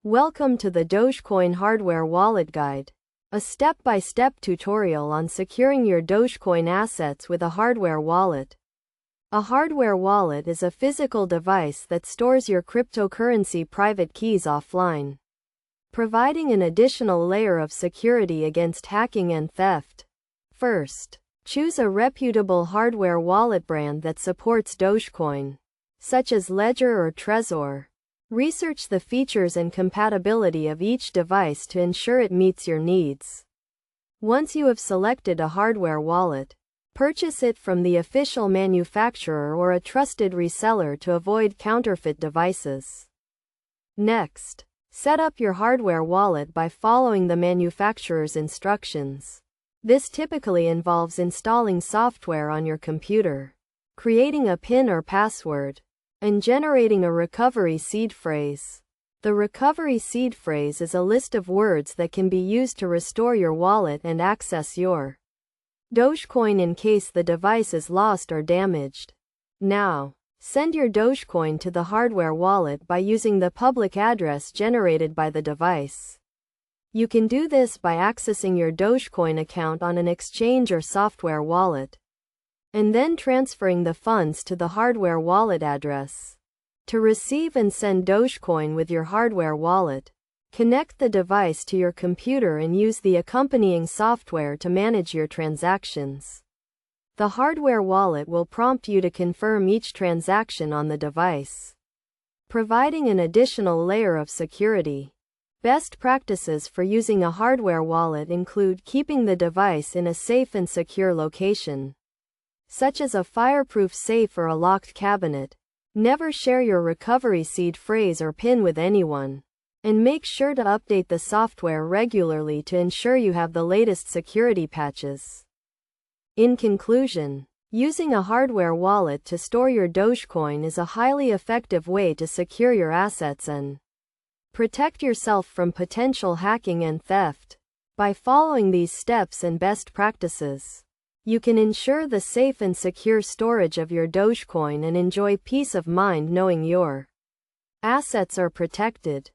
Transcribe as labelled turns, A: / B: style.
A: Welcome to the Dogecoin Hardware Wallet Guide, a step-by-step tutorial on securing your Dogecoin assets with a hardware wallet. A hardware wallet is a physical device that stores your cryptocurrency private keys offline, providing an additional layer of security against hacking and theft. First, choose a reputable hardware wallet brand that supports Dogecoin, such as Ledger or Trezor. Research the features and compatibility of each device to ensure it meets your needs. Once you have selected a hardware wallet, purchase it from the official manufacturer or a trusted reseller to avoid counterfeit devices. Next, set up your hardware wallet by following the manufacturer's instructions. This typically involves installing software on your computer, creating a PIN or password, and generating a recovery seed phrase. The recovery seed phrase is a list of words that can be used to restore your wallet and access your Dogecoin in case the device is lost or damaged. Now, send your Dogecoin to the hardware wallet by using the public address generated by the device. You can do this by accessing your Dogecoin account on an exchange or software wallet, and then transferring the funds to the hardware wallet address. To receive and send Dogecoin with your hardware wallet, connect the device to your computer and use the accompanying software to manage your transactions. The hardware wallet will prompt you to confirm each transaction on the device, providing an additional layer of security. Best practices for using a hardware wallet include keeping the device in a safe and secure location, such as a fireproof safe or a locked cabinet. Never share your recovery seed phrase or PIN with anyone, and make sure to update the software regularly to ensure you have the latest security patches. In conclusion, using a hardware wallet to store your Dogecoin is a highly effective way to secure your assets and protect yourself from potential hacking and theft. By following these steps and best practices, you can ensure the safe and secure storage of your Dogecoin and enjoy peace of mind knowing your assets are protected.